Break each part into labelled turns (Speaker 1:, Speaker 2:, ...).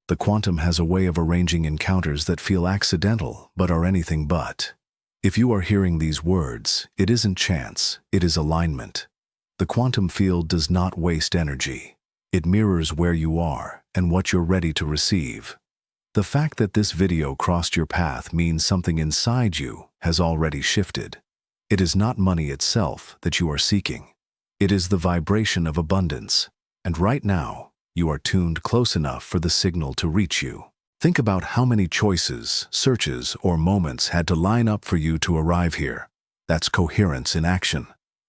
Speaker 1: The quantum has a way of arranging encounters that feel accidental but are anything but. If you are hearing these words, it isn't chance, it is alignment. The quantum field does not waste energy. It mirrors where you are and what you're ready to receive. The fact that this video crossed your path means something inside you has already shifted. It is not money itself that you are seeking. It is the vibration of abundance. And right now, you are tuned close enough for the signal to reach you. Think about how many choices, searches, or moments had to line up for you to arrive here. That's coherence in action.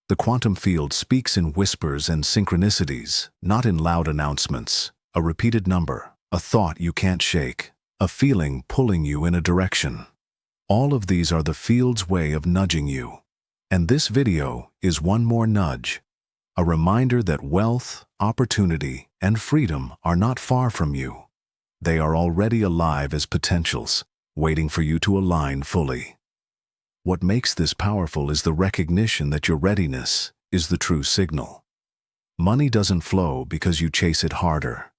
Speaker 1: The quantum field speaks in whispers and synchronicities, not in loud announcements. A repeated number, a thought you can't shake, a feeling pulling you in a direction. All of these are the field's way of nudging you. And this video is one more nudge. A reminder that wealth, opportunity, and freedom are not far from you. They are already alive as potentials, waiting for you to align fully. What makes this powerful is the recognition that your readiness is the true signal. Money doesn't flow because you chase it harder.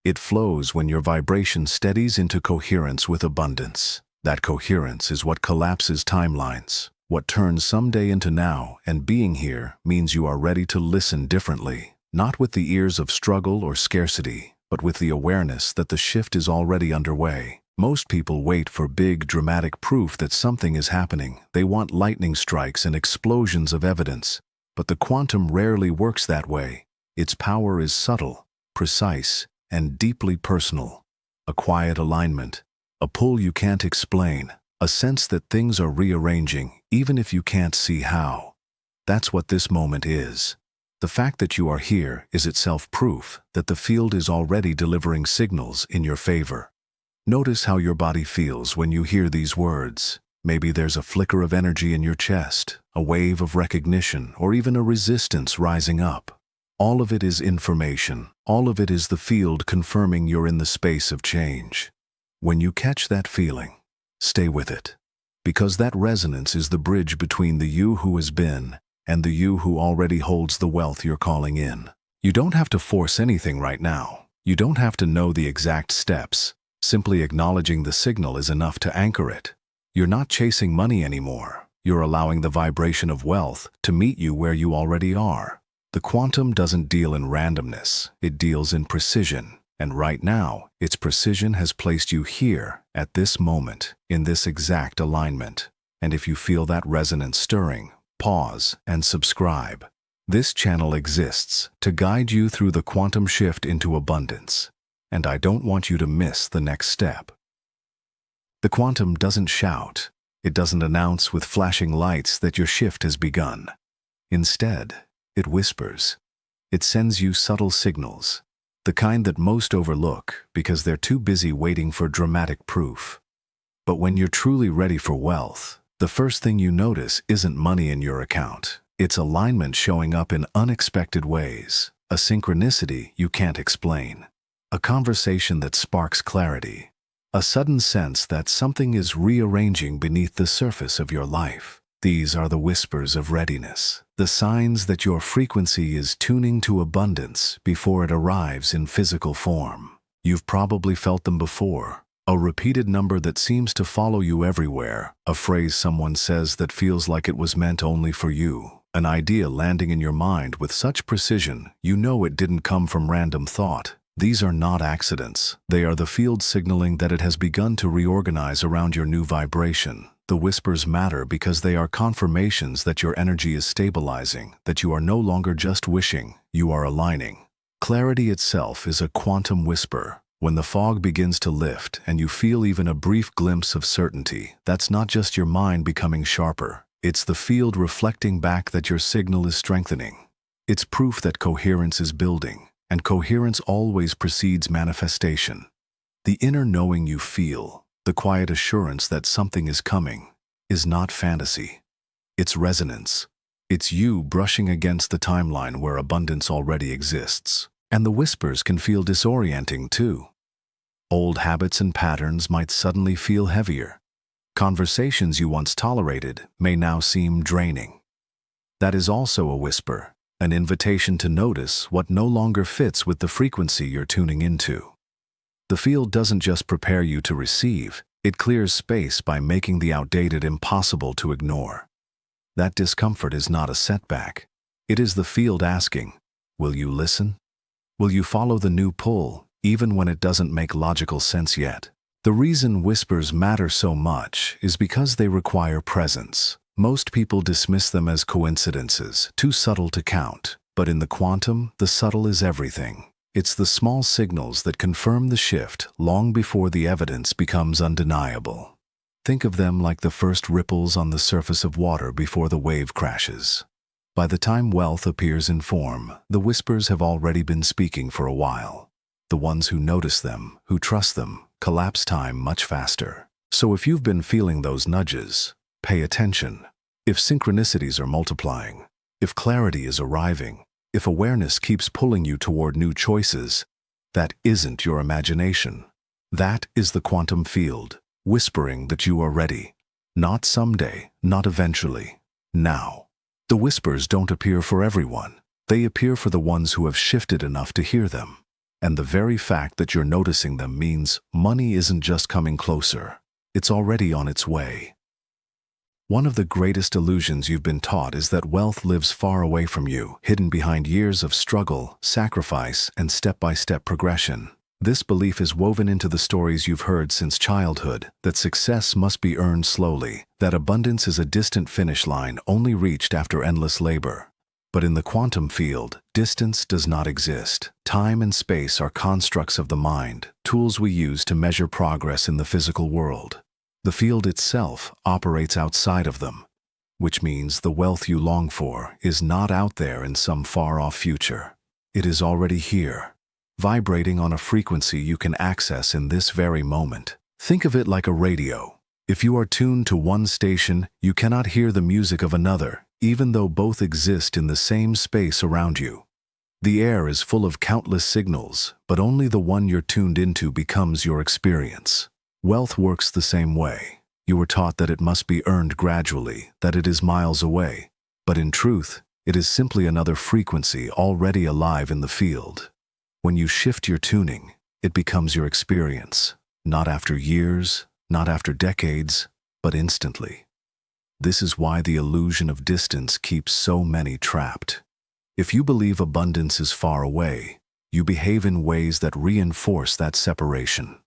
Speaker 1: It flows when your vibration steadies into coherence with abundance. That coherence is what collapses timelines, what turns someday into now, and being here means you are ready to listen differently, not with the ears of struggle or scarcity, but with the awareness that the shift is already underway. Most people wait for big, dramatic proof that something is happening. They want lightning strikes and explosions of evidence. But the quantum rarely works that way. Its power is subtle, precise, and deeply personal. A quiet alignment, a pull you can't explain, a sense that things are rearranging even if you can't see how. That's what this moment is. The fact that you are here is itself proof that the field is already delivering signals in your favor. Notice how your body feels when you hear these words. Maybe there's a flicker of energy in your chest, a wave of recognition, or even a resistance rising up. All of it is information. All of it is the field confirming you're in the space of change. When you catch that feeling, stay with it. Because that resonance is the bridge between the you who has been and the you who already holds the wealth you're calling in. You don't have to force anything right now. You don't have to know the exact steps. Simply acknowledging the signal is enough to anchor it. You're not chasing money anymore. You're allowing the vibration of wealth to meet you where you already are. The quantum doesn't deal in randomness. It deals in precision. And right now, its precision has placed you here, at this moment, in this exact alignment. And if you feel that resonance stirring, pause and subscribe. This channel exists to guide you through the quantum shift into abundance. And I don't want you to miss the next step. The quantum doesn't shout. It doesn't announce with flashing lights that your shift has begun. Instead, it whispers. It sends you subtle signals, the kind that most overlook because they're too busy waiting for dramatic proof. But when you're truly ready for wealth, the first thing you notice isn't money in your account. It's alignment showing up in unexpected ways, a synchronicity you can't explain, a conversation that sparks clarity, a sudden sense that something is rearranging beneath the surface of your life. These are the whispers of readiness, the signs that your frequency is tuning to abundance before it arrives in physical form. You've probably felt them before. A repeated number that seems to follow you everywhere, a phrase someone says that feels like it was meant only for you, an idea landing in your mind with such precision you know it didn't come from random thought. These are not accidents. They are the field signaling that it has begun to reorganize around your new vibration. The whispers matter because they are confirmations that your energy is stabilizing, that you are no longer just wishing, you are aligning. Clarity itself is a quantum whisper. When the fog begins to lift and you feel even a brief glimpse of certainty, that's not just your mind becoming sharper. It's the field reflecting back that your signal is strengthening. It's proof that coherence is building, and coherence always precedes manifestation. The inner knowing you feel, the quiet assurance that something is coming, is not fantasy. It's resonance. It's you brushing against the timeline where abundance already exists. And the whispers can feel disorienting too. Old habits and patterns might suddenly feel heavier. Conversations you once tolerated may now seem draining. That is also a whisper, an invitation to notice what no longer fits with the frequency you're tuning into. The field doesn't just prepare you to receive, it clears space by making the outdated impossible to ignore. That discomfort is not a setback. It is the field asking, will you listen? Will you follow the new pull, even when it doesn't make logical sense yet? The reason whispers matter so much is because they require presence. Most people dismiss them as coincidences, too subtle to count. But in the quantum, the subtle is everything. It's the small signals that confirm the shift long before the evidence becomes undeniable. Think of them like the first ripples on the surface of water before the wave crashes. By the time wealth appears in form, the whispers have already been speaking for a while. The ones who notice them, who trust them, collapse time much faster. So if you've been feeling those nudges, pay attention. If synchronicities are multiplying, if clarity is arriving, if awareness keeps pulling you toward new choices, that isn't your imagination. That is the quantum field, whispering that you are ready. Not someday, not eventually, now. The whispers don't appear for everyone. They appear for the ones who have shifted enough to hear them. And the very fact that you're noticing them means money isn't just coming closer. It's already on its way. One of the greatest illusions you've been taught is that wealth lives far away from you, hidden behind years of struggle, sacrifice, and step-by-step progression. This belief is woven into the stories you've heard since childhood, that success must be earned slowly, that abundance is a distant finish line only reached after endless labor. But in the quantum field, distance does not exist. Time and space are constructs of the mind, tools we use to measure progress in the physical world. The field itself operates outside of them, which means the wealth you long for is not out there in some far-off future. It is already here, vibrating on a frequency you can access in this very moment. Think of it like a radio. If you are tuned to one station, you cannot hear the music of another, even though both exist in the same space around you. The air is full of countless signals, but only the one you're tuned into becomes your experience. Wealth works the same way. You were taught that it must be earned gradually, that it is miles away. But in truth, it is simply another frequency already alive in the field. When you shift your tuning, it becomes your experience, not after years, not after decades, but instantly. This is why the illusion of distance keeps so many trapped. If you believe abundance is far away, you behave in ways that reinforce that separation.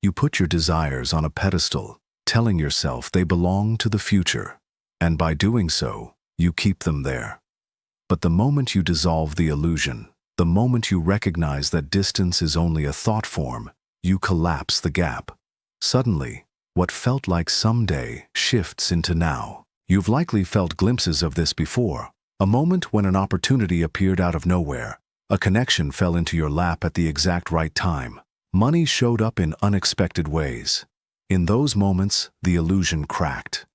Speaker 1: You put your desires on a pedestal, telling yourself they belong to the future, and by doing so, you keep them there. But the moment you dissolve the illusion, the moment you recognize that distance is only a thought form, you collapse the gap. Suddenly, what felt like someday shifts into now. You've likely felt glimpses of this before. A moment when an opportunity appeared out of nowhere. A connection fell into your lap at the exact right time. Money showed up in unexpected ways. In those moments, the illusion cracked.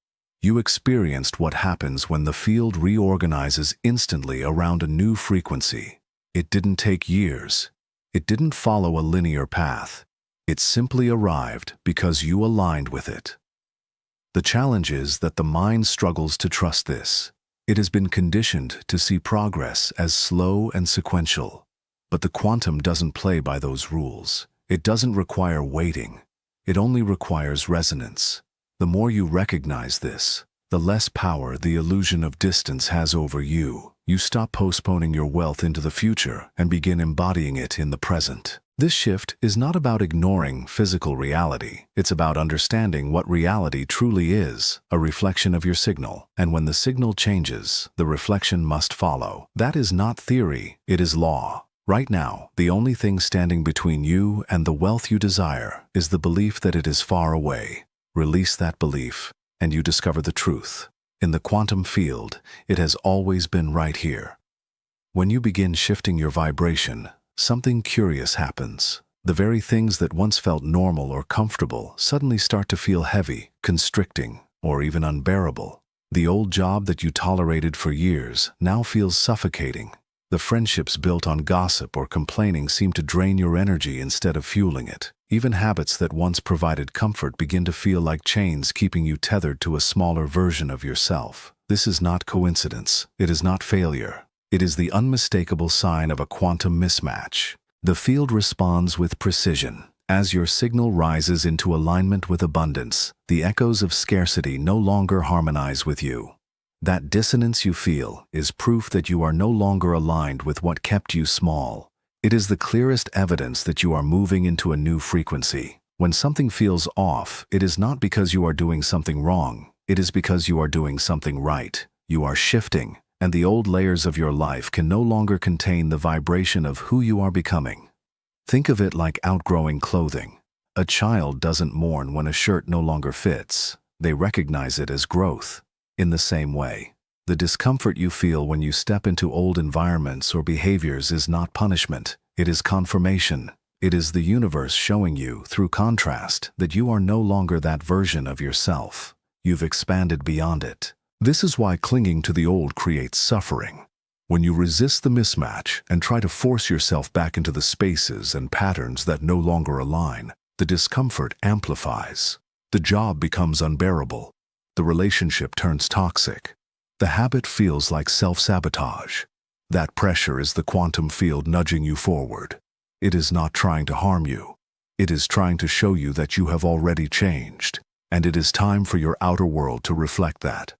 Speaker 1: You experienced what happens when the field reorganizes instantly around a new frequency. It didn't take years. It didn't follow a linear path. It simply arrived because you aligned with it. The challenge is that the mind struggles to trust this. It has been conditioned to see progress as slow and sequential. But the quantum doesn't play by those rules. It doesn't require waiting. It only requires resonance. The more you recognize this, the less power the illusion of distance has over you. You stop postponing your wealth into the future and begin embodying it in the present. This shift is not about ignoring physical reality. It's about understanding what reality truly is, a reflection of your signal. And when the signal changes, the reflection must follow. That is not theory, it is law. Right now, the only thing standing between you and the wealth you desire is the belief that it is far away. Release that belief, and you discover the truth. In the quantum field, it has always been right here. When you begin shifting your vibration, something curious happens. The very things that once felt normal or comfortable suddenly start to feel heavy, constricting, or even unbearable. The old job that you tolerated for years now feels suffocating. The friendships built on gossip or complaining seem to drain your energy instead of fueling it. Even habits that once provided comfort begin to feel like chains keeping you tethered to a smaller version of yourself. This is not coincidence. It is not failure. It is the unmistakable sign of a quantum mismatch. The field responds with precision. As your signal rises into alignment with abundance, the echoes of scarcity no longer harmonize with you. That dissonance you feel is proof that you are no longer aligned with what kept you small. It is the clearest evidence that you are moving into a new frequency. When something feels off, it is not because you are doing something wrong. It is because you are doing something right. You are shifting, and the old layers of your life can no longer contain the vibration of who you are becoming. Think of it like outgrowing clothing. A child doesn't mourn when a shirt no longer fits. They recognize it as growth. In the same way, the discomfort you feel when you step into old environments or behaviors is not punishment. It is confirmation. It is the universe showing you, through contrast, that you are no longer that version of yourself. You've expanded beyond it. This is why clinging to the old creates suffering. When you resist the mismatch and try to force yourself back into the spaces and patterns that no longer align, the discomfort amplifies. The job becomes unbearable. The relationship turns toxic. The habit feels like self-sabotage. That pressure is the quantum field nudging you forward. It is not trying to harm you. It is trying to show you that you have already changed, and it is time for your outer world to reflect that.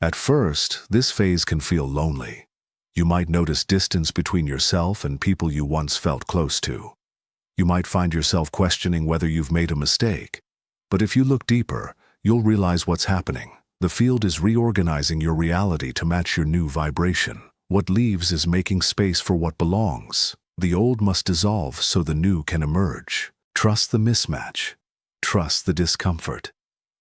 Speaker 1: At first, this phase can feel lonely. You might notice distance between yourself and people you once felt close to. You might find yourself questioning whether you've made a mistake. But if you look deeper, you'll realize what's happening. The field is reorganizing your reality to match your new vibration. What leaves is making space for what belongs. The old must dissolve so the new can emerge. Trust the mismatch. Trust the discomfort.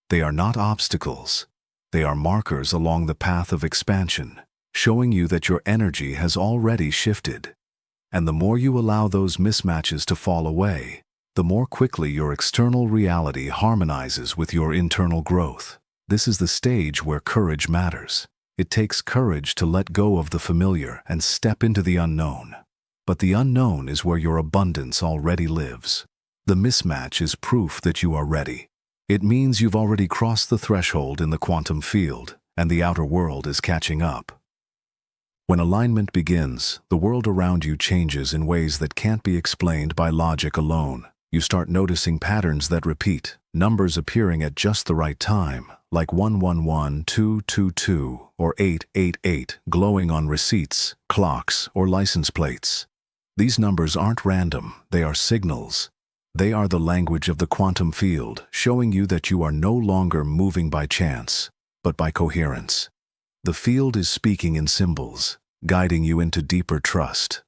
Speaker 1: They are not obstacles. They are markers along the path of expansion, showing you that your energy has already shifted. And the more you allow those mismatches to fall away, the more quickly your external reality harmonizes with your internal growth. This is the stage where courage matters. It takes courage to let go of the familiar and step into the unknown. But the unknown is where your abundance already lives. The mismatch is proof that you are ready. It means you've already crossed the threshold in the quantum field, and the outer world is catching up. When alignment begins, the world around you changes in ways that can't be explained by logic alone. You start noticing patterns that repeat, numbers appearing at just the right time, like 111, 222, or 888, glowing on receipts, clocks, or license plates. These numbers aren't random, they are signals. They are the language of the quantum field, showing you that you are no longer moving by chance, but by coherence. The field is speaking in symbols, guiding you into deeper trust.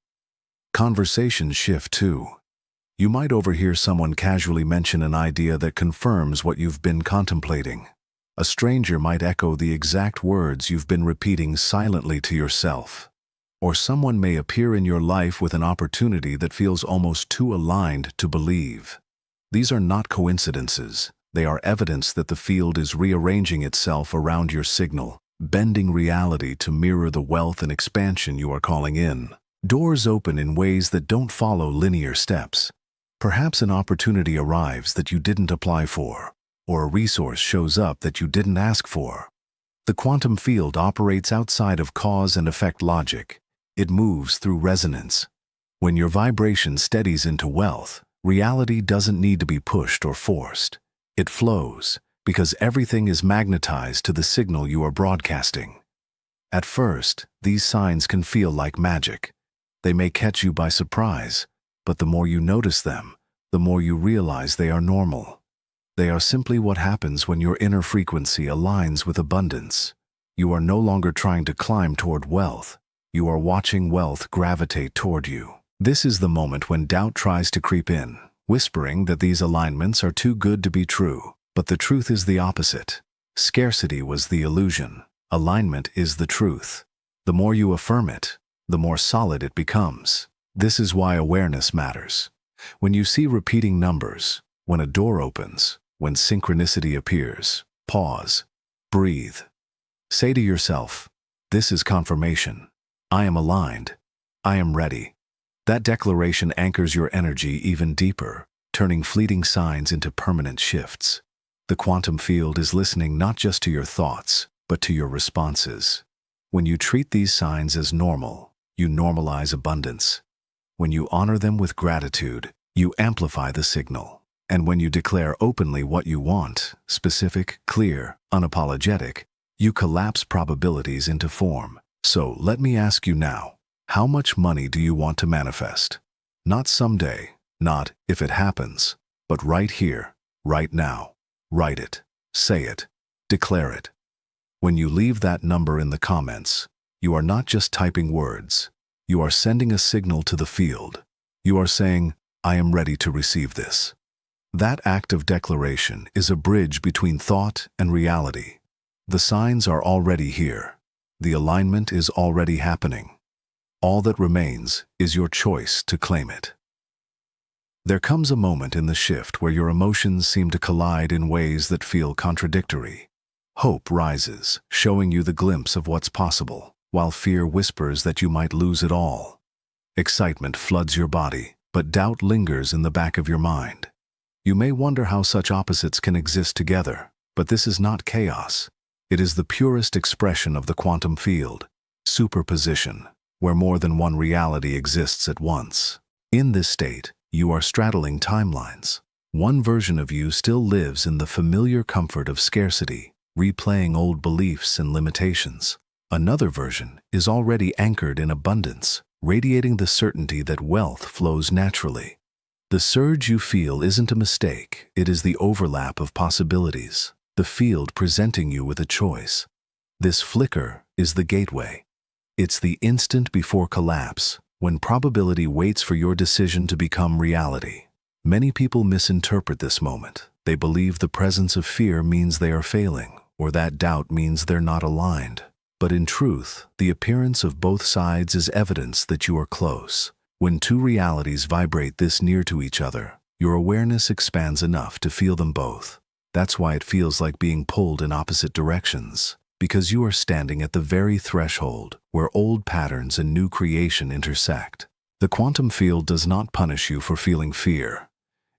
Speaker 1: Conversations shift too. You might overhear someone casually mention an idea that confirms what you've been contemplating. A stranger might echo the exact words you've been repeating silently to yourself. Or someone may appear in your life with an opportunity that feels almost too aligned to believe. These are not coincidences. They are evidence that the field is rearranging itself around your signal, bending reality to mirror the wealth and expansion you are calling in. Doors open in ways that don't follow linear steps. Perhaps an opportunity arrives that you didn't apply for, or a resource shows up that you didn't ask for. The quantum field operates outside of cause and effect logic. It moves through resonance. When your vibration steadies into wealth, reality doesn't need to be pushed or forced. It flows, because everything is magnetized to the signal you are broadcasting. At first, these signs can feel like magic. They may catch you by surprise, but the more you notice them, the more you realize they are normal. They are simply what happens when your inner frequency aligns with abundance. You are no longer trying to climb toward wealth. You are watching wealth gravitate toward you. This is the moment when doubt tries to creep in, whispering that these alignments are too good to be true. But the truth is the opposite. Scarcity was the illusion. Alignment is the truth. The more you affirm it, the more solid it becomes. This is why awareness matters. When you see repeating numbers, when a door opens, when synchronicity appears, pause, breathe. Say to yourself, this is confirmation. I am aligned. I am ready. That declaration anchors your energy even deeper, turning fleeting signs into permanent shifts. The quantum field is listening not just to your thoughts, but to your responses. When you treat these signs as normal, you normalize abundance. When you honor them with gratitude, You amplify the signal. And when you declare openly what you want, specific, clear, unapologetic, you collapse probabilities into form. So let me ask you now, how much money do you want to manifest? Not someday, not if it happens, but right here, right now. Write it, say it, declare it. When you leave that number in the comments, you are not just typing words. You are sending a signal to the field. You are saying, I am ready to receive this. That act of declaration is a bridge between thought and reality. The signs are already here. The alignment is already happening. All that remains is your choice to claim it. There comes a moment in the shift where your emotions seem to collide in ways that feel contradictory. Hope rises, showing you the glimpse of what's possible, while fear whispers that you might lose it all. Excitement floods your body, but doubt lingers in the back of your mind. You may wonder how such opposites can exist together, but this is not chaos. It is the purest expression of the quantum field, superposition, where more than one reality exists at once. In this state, you are straddling timelines. One version of you still lives in the familiar comfort of scarcity, replaying old beliefs and limitations. Another version is already anchored in abundance, radiating the certainty that wealth flows naturally. The surge you feel isn't a mistake, it is the overlap of possibilities, the field presenting you with a choice. This flicker is the gateway. It's the instant before collapse, when probability waits for your decision to become reality. Many people misinterpret this moment. They believe the presence of fear means they are failing, or that doubt means they're not aligned. But in truth, the appearance of both sides is evidence that you are close. When two realities vibrate this near to each other, your awareness expands enough to feel them both. That's why it feels like being pulled in opposite directions, because you are standing at the very threshold where old patterns and new creation intersect. The quantum field does not punish you for feeling fear.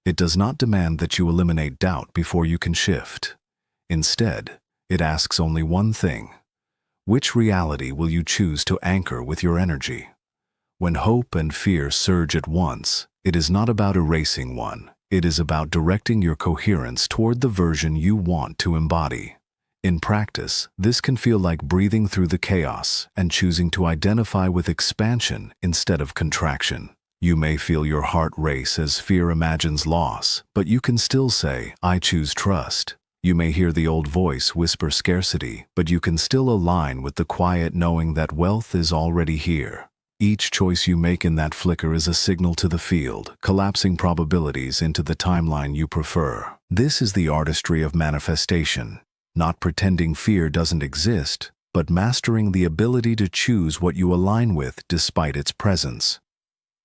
Speaker 1: It does not demand that you eliminate doubt before you can shift. Instead, it asks only one thing. Which reality will you choose to anchor with your energy? When hope and fear surge at once, it is not about erasing one. It is about directing your coherence toward the version you want to embody. In practice, this can feel like breathing through the chaos and choosing to identify with expansion instead of contraction. You may feel your heart race as fear imagines loss, but you can still say, I choose trust. You may hear the old voice whisper scarcity, but you can still align with the quiet knowing that wealth is already here. Each choice you make in that flicker is a signal to the field, collapsing probabilities into the timeline you prefer. This is the artistry of manifestation, not pretending fear doesn't exist, but mastering the ability to choose what you align with despite its presence.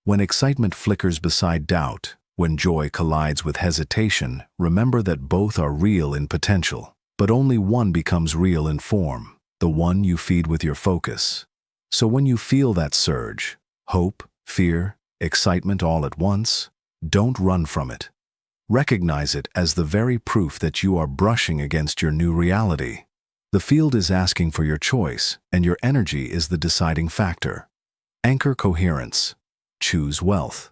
Speaker 1: When excitement flickers beside doubt, when joy collides with hesitation, remember that both are real in potential, but only one becomes real in form, the one you feed with your focus. So when you feel that surge, hope, fear, excitement all at once, don't run from it. Recognize it as the very proof that you are brushing against your new reality. The field is asking for your choice, and your energy is the deciding factor. Anchor coherence. Choose wealth.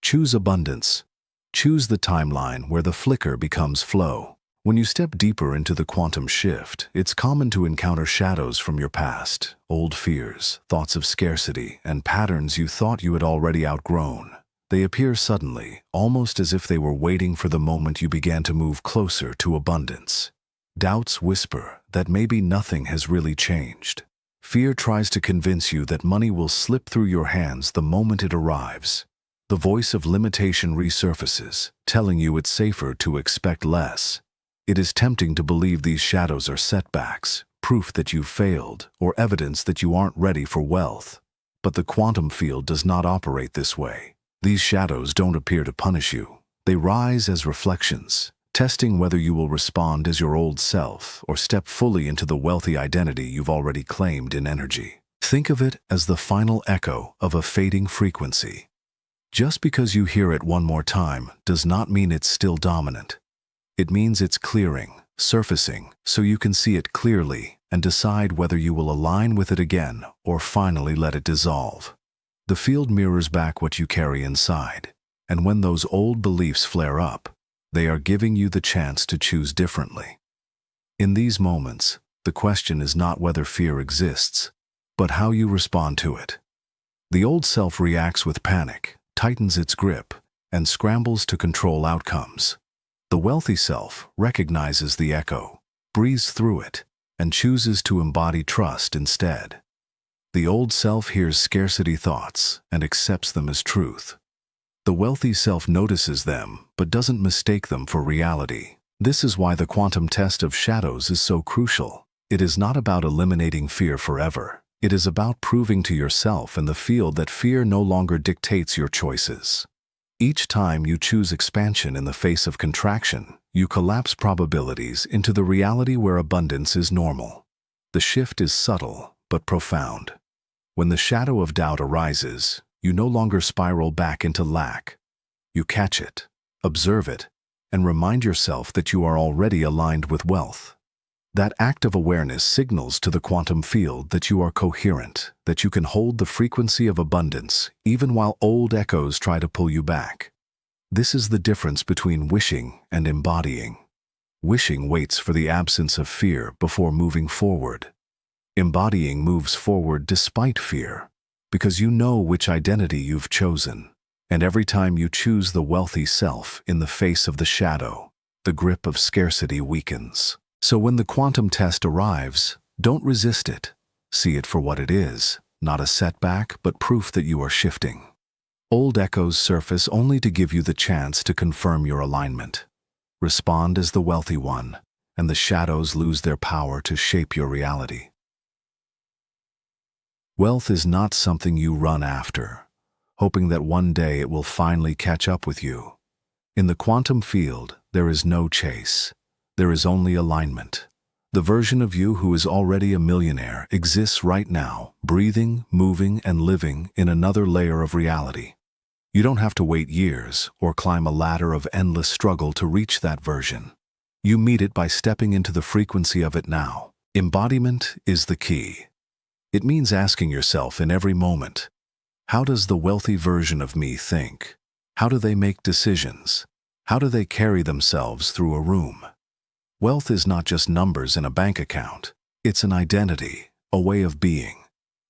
Speaker 1: Choose abundance. Choose the timeline where the flicker becomes flow. When you step deeper into the quantum shift, it's common to encounter shadows from your past, old fears, thoughts of scarcity, and patterns you thought you had already outgrown. They appear suddenly, almost as if they were waiting for the moment you began to move closer to abundance. Doubts whisper that maybe nothing has really changed. Fear tries to convince you that money will slip through your hands the moment it arrives. The voice of limitation resurfaces, telling you it's safer to expect less. It is tempting to believe these shadows are setbacks, proof that you've failed, or evidence that you aren't ready for wealth. But the quantum field does not operate this way. These shadows don't appear to punish you. They rise as reflections, testing whether you will respond as your old self or step fully into the wealthy identity you've already claimed in energy. Think of it as the final echo of a fading frequency. Just because you hear it one more time does not mean it's still dominant. It means it's clearing, surfacing, so you can see it clearly and decide whether you will align with it again or finally let it dissolve. The field mirrors back what you carry inside. And when those old beliefs flare up, they are giving you the chance to choose differently. In these moments, the question is not whether fear exists, but how you respond to it. The old self reacts with panic, tightens its grip, and scrambles to control outcomes. The wealthy self recognizes the echo, breathes through it, and chooses to embody trust instead. The old self hears scarcity thoughts and accepts them as truth. The wealthy self notices them but doesn't mistake them for reality. This is why the quantum test of shadows is so crucial. It is not about eliminating fear forever. It is about proving to yourself and the field that fear no longer dictates your choices. Each time you choose expansion in the face of contraction, you collapse probabilities into the reality where abundance is normal. The shift is subtle but profound. When the shadow of doubt arises, you no longer spiral back into lack. You catch it, observe it, and remind yourself that you are already aligned with wealth. That act of awareness signals to the quantum field that you are coherent, that you can hold the frequency of abundance even while old echoes try to pull you back. This is the difference between wishing and embodying. Wishing waits for the absence of fear before moving forward. Embodying moves forward despite fear, because you know which identity you've chosen. And every time you choose the wealthy self in the face of the shadow, the grip of scarcity weakens. So when the quantum test arrives, don't resist it. See it for what it is, not a setback, but proof that you are shifting. Old echoes surface only to give you the chance to confirm your alignment. Respond as the wealthy one, and the shadows lose their power to shape your reality. Wealth is not something you run after, hoping that one day it will finally catch up with you. In the quantum field, there is no chase. There is only alignment. The version of you who is already a millionaire exists right now, breathing, moving, and living in another layer of reality. You don't have to wait years or climb a ladder of endless struggle to reach that version. You meet it by stepping into the frequency of it now. Embodiment is the key. It means asking yourself in every moment, how does the wealthy version of me think? How do they make decisions? How do they carry themselves through a room? Wealth is not just numbers in a bank account. It's an identity, a way of being.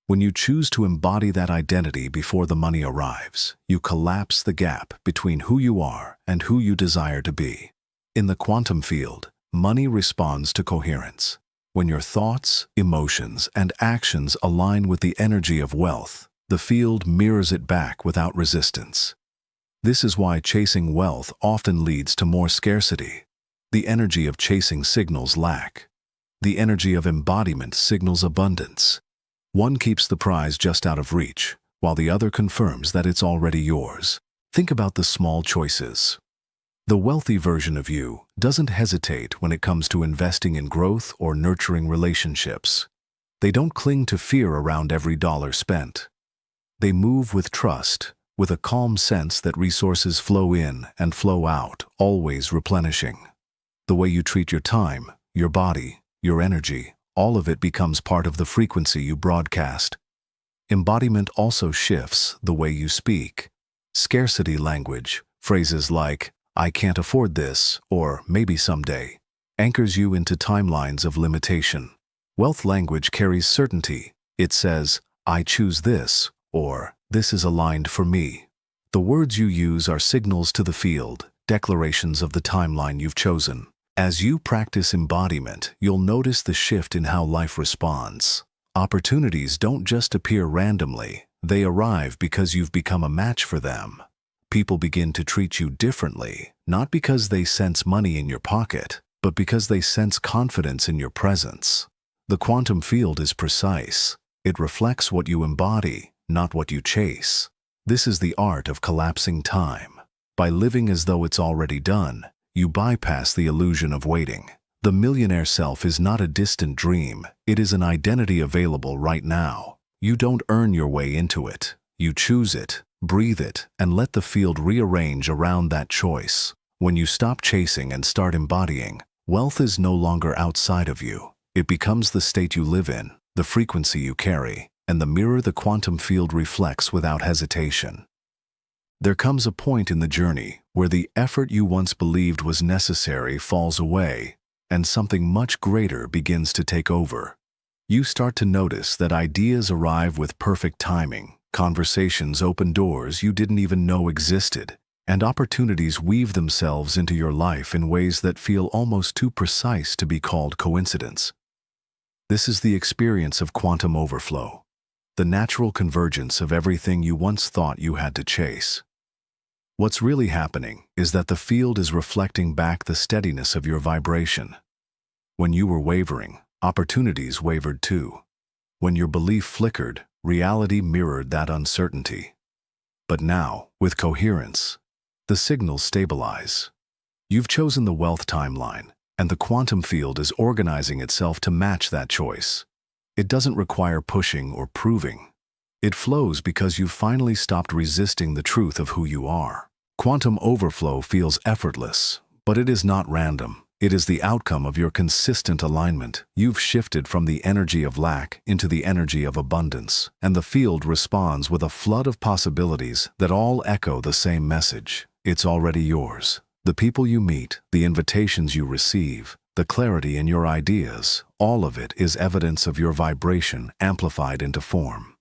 Speaker 1: When you choose to embody that identity before the money arrives, you collapse the gap between who you are and who you desire to be. In the quantum field, money responds to coherence. When your thoughts, emotions, and actions align with the energy of wealth, the field mirrors it back without resistance. This is why chasing wealth often leads to more scarcity. The energy of chasing signals lack. The energy of embodiment signals abundance. One keeps the prize just out of reach, while the other confirms that it's already yours. Think about the small choices. The wealthy version of you doesn't hesitate when it comes to investing in growth or nurturing relationships. They don't cling to fear around every dollar spent. They move with trust, with a calm sense that resources flow in and flow out, always replenishing. The way you treat your time, your body, your energy, all of it becomes part of the frequency you broadcast. Embodiment also shifts the way you speak. Scarcity language, phrases like, "I can't afford this," or "maybe someday," anchors you into timelines of limitation. Wealth language carries certainty. It says, "I choose this," or "this is aligned for me." The words you use are signals to the field, declarations of the timeline you've chosen. As you practice embodiment, you'll notice the shift in how life responds. Opportunities don't just appear randomly, they arrive because you've become a match for them. People begin to treat you differently, not because they sense money in your pocket, but because they sense confidence in your presence. The quantum field is precise. It reflects what you embody, not what you chase. This is the art of collapsing time. By living as though it's already done, you bypass the illusion of waiting. The millionaire self is not a distant dream. It is an identity available right now. You don't earn your way into it. You choose it, breathe it, and let the field rearrange around that choice. When you stop chasing and start embodying, wealth is no longer outside of you. It becomes the state you live in, the frequency you carry, and the mirror the quantum field reflects without hesitation. There comes a point in the journey where the effort you once believed was necessary falls away, and something much greater begins to take over. You start to notice that ideas arrive with perfect timing, conversations open doors you didn't even know existed, and opportunities weave themselves into your life in ways that feel almost too precise to be called coincidence. This is the experience of quantum overflow, the natural convergence of everything you once thought you had to chase. What's really happening is that the field is reflecting back the steadiness of your vibration. When you were wavering, opportunities wavered too. When your belief flickered, reality mirrored that uncertainty. But now, with coherence, the signals stabilize. You've chosen the wealth timeline, and the quantum field is organizing itself to match that choice. It doesn't require pushing or proving. It flows because you've finally stopped resisting the truth of who you are. Quantum overflow feels effortless, but it is not random. It is the outcome of your consistent alignment. You've shifted from the energy of lack into the energy of abundance, and the field responds with a flood of possibilities that all echo the same message. It's already yours. The people you meet, the invitations you receive, the clarity in your ideas, all of it is evidence of your vibration amplified into form.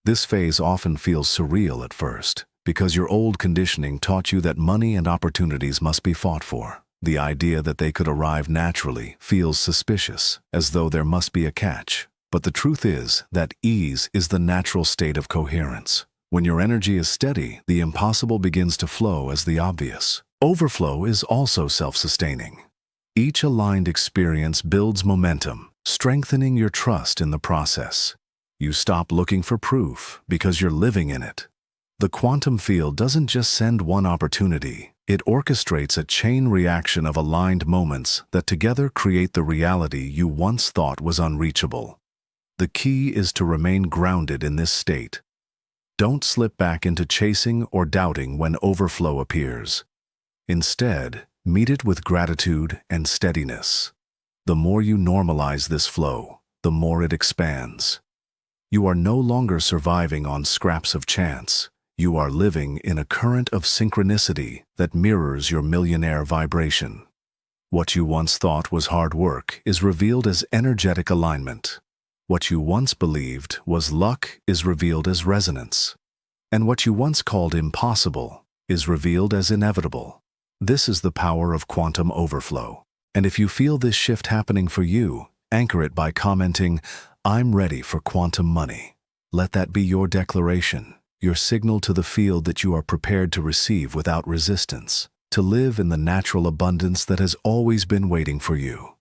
Speaker 1: This phase often feels surreal at first, because your old conditioning taught you that money and opportunities must be fought for. The idea that they could arrive naturally feels suspicious, as though there must be a catch. But the truth is that ease is the natural state of coherence. When your energy is steady, the impossible begins to flow as the obvious. Overflow is also self-sustaining. Each aligned experience builds momentum, strengthening your trust in the process. You stop looking for proof because you're living in it. The quantum field doesn't just send one opportunity. It orchestrates a chain reaction of aligned moments that together create the reality you once thought was unreachable. The key is to remain grounded in this state. Don't slip back into chasing or doubting when overflow appears. Instead, meet it with gratitude and steadiness. The more you normalize this flow, the more it expands. You are no longer surviving on scraps of chance. You are living in a current of synchronicity that mirrors your millionaire vibration. What you once thought was hard work is revealed as energetic alignment. What you once believed was luck is revealed as resonance. And what you once called impossible is revealed as inevitable. This is the power of quantum overflow. And if you feel this shift happening for you, anchor it by commenting, "I'm ready for quantum money." Let that be your declaration, your signal to the field that you are prepared to receive without resistance, to live in the natural abundance that has always been waiting for you.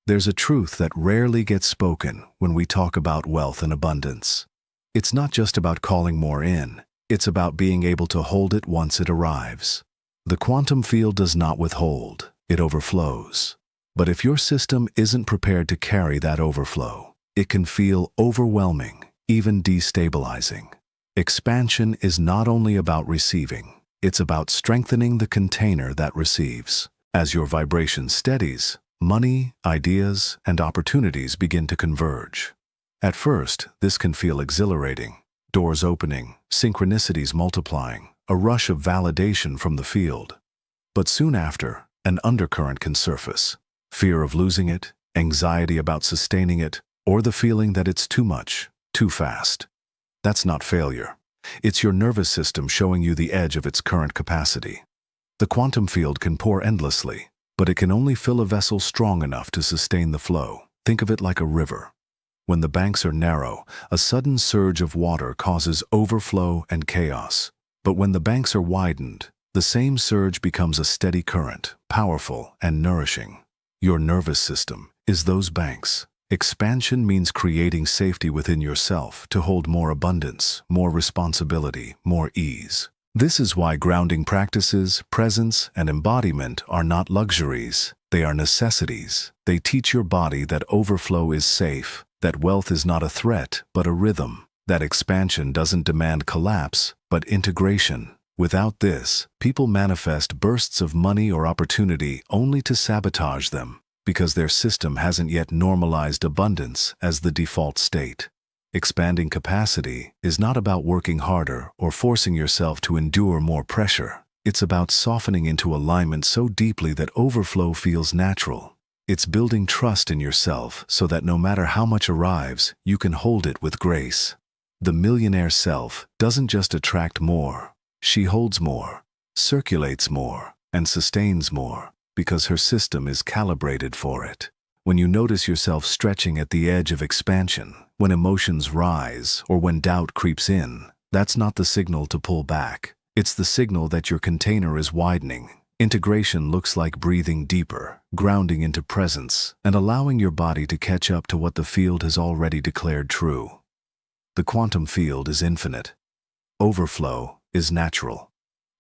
Speaker 1: There's a truth that rarely gets spoken when we talk about wealth and abundance. It's not just about calling more in, it's about being able to hold it once it arrives. The quantum field does not withhold, it overflows. But if your system isn't prepared to carry that overflow, it can feel overwhelming, even destabilizing. Expansion is not only about receiving, it's about strengthening the container that receives. As your vibration steadies, money, ideas, and opportunities begin to converge. At first, this can feel exhilarating. Doors opening, synchronicities multiplying, a rush of validation from the field. But soon after, an undercurrent can surface. Fear of losing it, anxiety about sustaining it, or the feeling that it's too much, too fast. That's not failure. It's your nervous system showing you the edge of its current capacity. The quantum field can pour endlessly, but it can only fill a vessel strong enough to sustain the flow. Think of it like a river. When the banks are narrow, a sudden surge of water causes overflow and chaos. But when the banks are widened, the same surge becomes a steady current, powerful and nourishing. Your nervous system is those banks. Expansion means creating safety within yourself to hold more abundance, more responsibility, more ease. This is why grounding practices, presence, and embodiment are not luxuries. They are necessities. They teach your body that overflow is safe, that wealth is not a threat, but a rhythm, that expansion doesn't demand collapse, but integration. Without this, people manifest bursts of money or opportunity only to sabotage them, because their system hasn't yet normalized abundance as the default state. Expanding capacity is not about working harder or forcing yourself to endure more pressure. It's about softening into alignment so deeply that overflow feels natural. It's building trust in yourself so that no matter how much arrives, you can hold it with grace. The millionaire self doesn't just attract more. She holds more, circulates more, and sustains more because her system is calibrated for it. When you notice yourself stretching at the edge of expansion, when emotions rise, or when doubt creeps in, that's not the signal to pull back. It's the signal that your container is widening. Integration looks like breathing deeper, grounding into presence, and allowing your body to catch up to what the field has already declared true. The quantum field is infinite. Overflow is natural.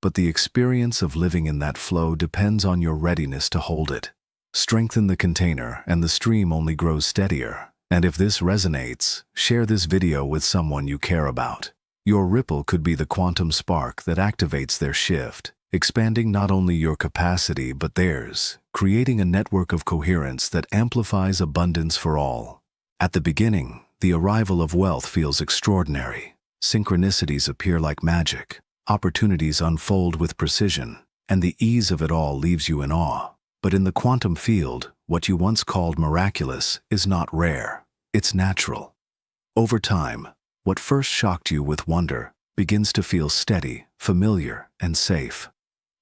Speaker 1: But the experience of living in that flow depends on your readiness to hold it. Strengthen the container and the stream only grows steadier. And if this resonates, share this video with someone you care about. Your ripple could be the quantum spark that activates their shift, expanding not only your capacity but theirs, creating a network of coherence that amplifies abundance for all. At the beginning, the arrival of wealth feels extraordinary. Synchronicities appear like magic. Opportunities unfold with precision, and the ease of it all leaves you in awe. But in the quantum field, what you once called miraculous is not rare. It's natural. Over time, what first shocked you with wonder begins to feel steady, familiar, and safe.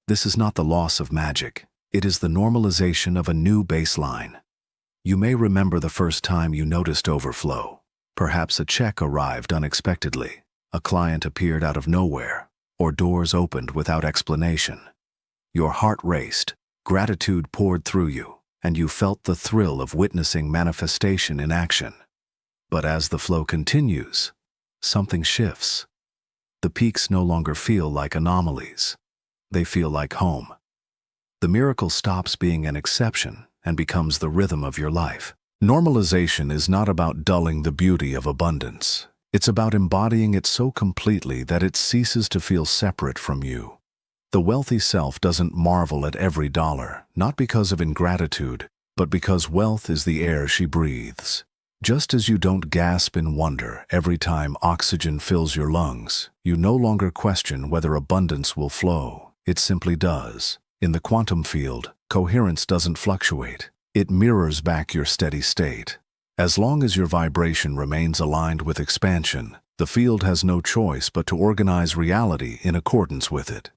Speaker 1: This is not the loss of magic. It is the normalization of a new baseline. You may remember the first time you noticed overflow. Perhaps a check arrived unexpectedly, a client appeared out of nowhere, or doors opened without explanation. Your heart raced, gratitude poured through you, and you felt the thrill of witnessing manifestation in action. But as the flow continues, something shifts. The peaks no longer feel like anomalies. They feel like home. The miracle stops being an exception and becomes the rhythm of your life. Normalization is not about dulling the beauty of abundance. It's about embodying it so completely that it ceases to feel separate from you. The wealthy self doesn't marvel at every dollar, not because of ingratitude, but because wealth is the air she breathes. Just as you don't gasp in wonder every time oxygen fills your lungs, you no longer question whether abundance will flow. It simply does. In the quantum field, coherence doesn't fluctuate. It mirrors back your steady state. As long as your vibration remains aligned with expansion, the field has no choice but to organize reality in accordance with it.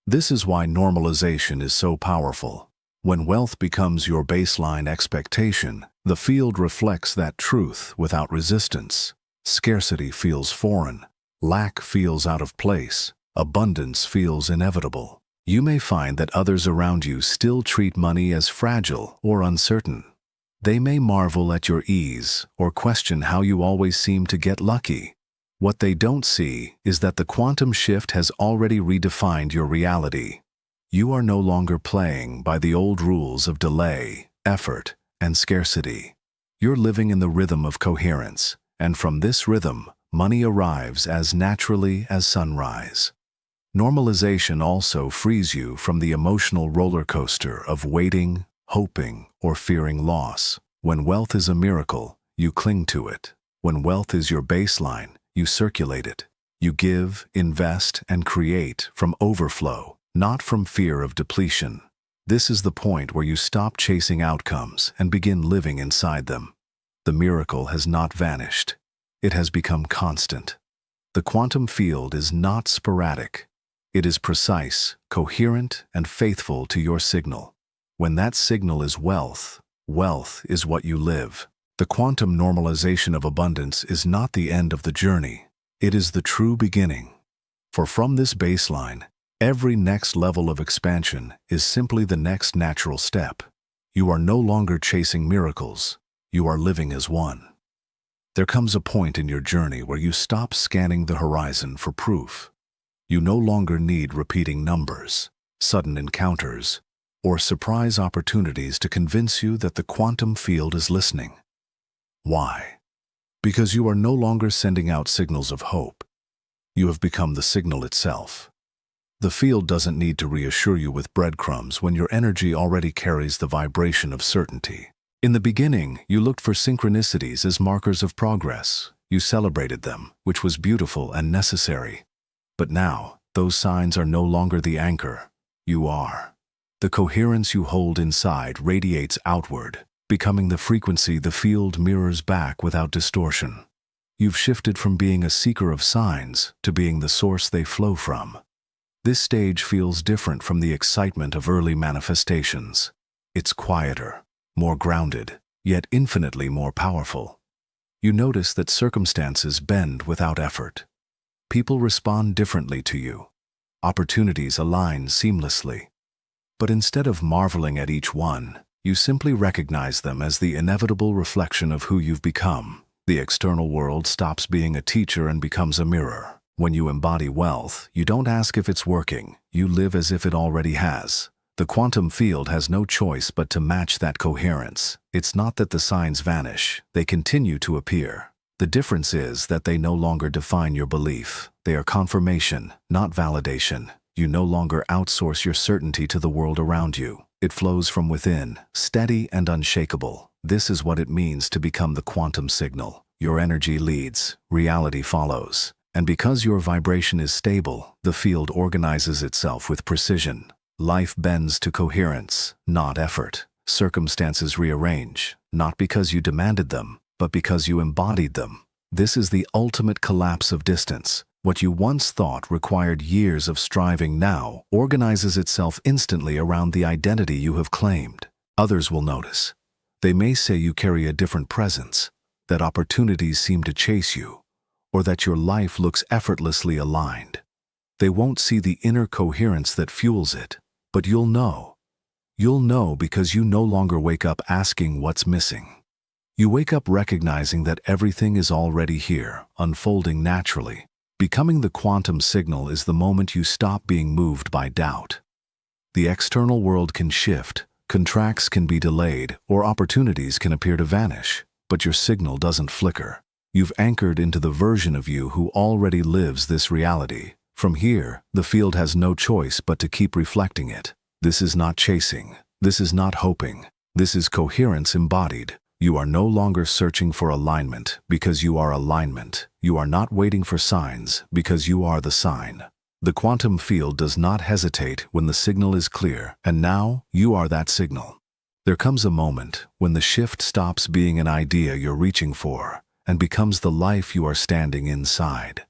Speaker 1: This is why normalization is so powerful. When wealth becomes your baseline expectation, the field reflects that truth without resistance. Scarcity feels foreign. Lack feels out of place. Abundance feels inevitable. You may find that others around you still treat money as fragile or uncertain. They may marvel at your ease or question how you always seem to get lucky. What they don't see is that the quantum shift has already redefined your reality. You are no longer playing by the old rules of delay, effort, and scarcity. You're living in the rhythm of coherence, and from this rhythm, money arrives as naturally as sunrise. Normalization also frees you from the emotional roller coaster of waiting, hoping, or fearing loss. When wealth is a miracle, you cling to it. When wealth is your baseline, you circulate it. You give, invest, and create from overflow, not from fear of depletion. This is the point where you stop chasing outcomes and begin living inside them. The miracle has not vanished. It has become constant. The quantum field is not sporadic. It is precise, coherent, and faithful to your signal. When that signal is wealth, wealth is what you live. The quantum normalization of abundance is not the end of the journey. It is the true beginning. For from this baseline, every next level of expansion is simply the next natural step. You are no longer chasing miracles. You are living as one. There comes a point in your journey where you stop scanning the horizon for proof. You no longer need repeating numbers, sudden encounters, or surprise opportunities to convince you that the quantum field is listening. Why? Because you are no longer sending out signals of hope. You have become the signal itself. The field doesn't need to reassure you with breadcrumbs when your energy already carries the vibration of certainty. In the beginning, you looked for synchronicities as markers of progress. You celebrated them, which was beautiful and necessary. But now, those signs are no longer the anchor. You are. The coherence you hold inside radiates outward, becoming the frequency the field mirrors back without distortion. You've shifted from being a seeker of signs to being the source they flow from. This stage feels different from the excitement of early manifestations. It's quieter, more grounded, yet infinitely more powerful. You notice that circumstances bend without effort. People respond differently to you. Opportunities align seamlessly. But instead of marveling at each one, you simply recognize them as the inevitable reflection of who you've become. The external world stops being a teacher and becomes a mirror. When you embody wealth, you don't ask if it's working, you live as if it already has. The quantum field has no choice but to match that coherence. It's not that the signs vanish, they continue to appear. The difference is that they no longer define your belief. They are confirmation, not validation. You no longer outsource your certainty to the world around you. It flows from within, steady and unshakable. This is what it means to become the quantum signal. Your energy leads, reality follows. And because your vibration is stable, the field organizes itself with precision. Life bends to coherence, not effort. Circumstances rearrange, not because you demanded them, but because you embodied them. This is the ultimate collapse of distance. What you once thought required years of striving now organizes itself instantly around the identity you have claimed. Others will notice. They may say you carry a different presence, that opportunities seem to chase you, or that your life looks effortlessly aligned. They won't see the inner coherence that fuels it, but you'll know. You'll know because you no longer wake up asking what's missing. You wake up recognizing that everything is already here, unfolding naturally. Becoming the quantum signal is the moment you stop being moved by doubt. The external world can shift, contracts can be delayed, or opportunities can appear to vanish, but your signal doesn't flicker. You've anchored into the version of you who already lives this reality. From here, the field has no choice but to keep reflecting it. This is not chasing. This is not hoping. This is coherence embodied. You are no longer searching for alignment because you are alignment. You are not waiting for signs because you are the sign. The quantum field does not hesitate when the signal is clear, and now you are that signal. There comes a moment when the shift stops being an idea you're reaching for and becomes the life you are standing inside.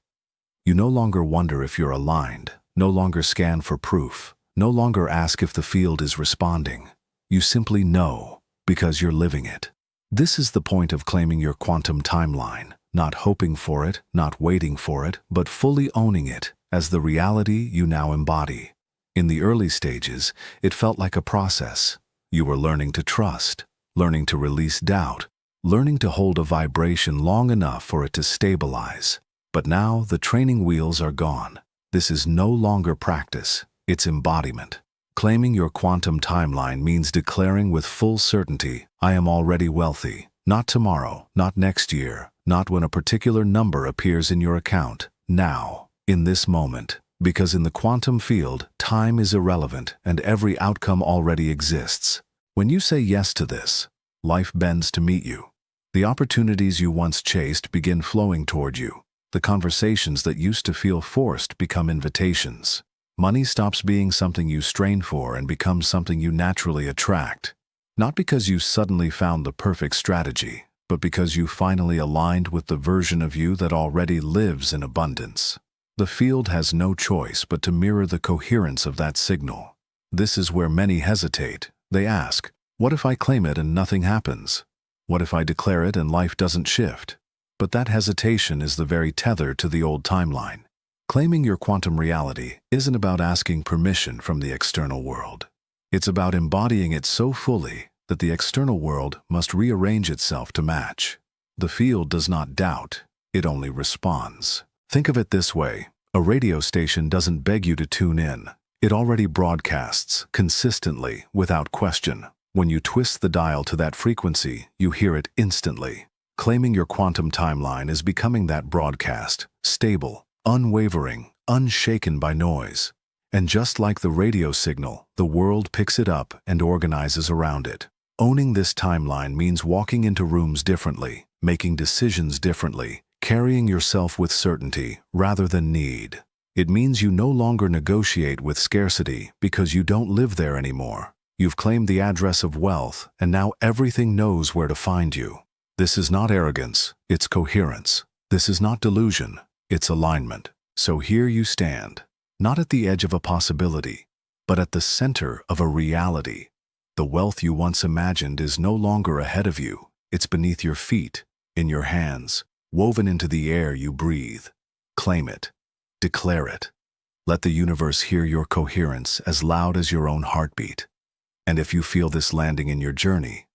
Speaker 1: You no longer wonder if you're aligned, no longer scan for proof, no longer ask if the field is responding. You simply know because you're living it. This is the point of claiming your quantum timeline, not hoping for it, not waiting for it, but fully owning it as the reality you now embody. In the early stages, it felt like a process. You were learning to trust, learning to release doubt, learning to hold a vibration long enough for it to stabilize. But now the training wheels are gone. This is no longer practice, it's embodiment. Claiming your quantum timeline means declaring with full certainty, I am already wealthy. Not tomorrow, not next year, not when a particular number appears in your account. Now, in this moment. Because in the quantum field, time is irrelevant and every outcome already exists. When you say yes to this, life bends to meet you. The opportunities you once chased begin flowing toward you. The conversations that used to feel forced become invitations. Money stops being something you strain for and becomes something you naturally attract. Not because you suddenly found the perfect strategy, but because you finally aligned with the version of you that already lives in abundance. The field has no choice but to mirror the coherence of that signal. This is where many hesitate. They ask, what if I claim it and nothing happens? What if I declare it and life doesn't shift? But that hesitation is the very tether to the old timeline. Claiming your quantum reality isn't about asking permission from the external world. It's about embodying it so fully that the external world must rearrange itself to match. The field does not doubt, it only responds. Think of it this way, a radio station doesn't beg you to tune in. It already broadcasts, consistently, without question. When you twist the dial to that frequency, you hear it instantly. Claiming your quantum timeline is becoming that broadcast, stable, unwavering, unshaken by noise. And just like the radio signal, the world picks it up and organizes around it. Owning this timeline means walking into rooms differently, making decisions differently, carrying yourself with certainty rather than need. It means you no longer negotiate with scarcity because you don't live there anymore. You've claimed the address of wealth, and now everything knows where to find you. This is not arrogance, it's coherence. This is not delusion, it's alignment. So here you stand, not at the edge of a possibility, but at the center of a reality. The wealth you once imagined is no longer ahead of you. It's beneath your feet, in your hands, woven into the air you breathe. Claim it. Declare it. Let the universe hear your coherence as loud as your own heartbeat. And if you feel this landing in your journey,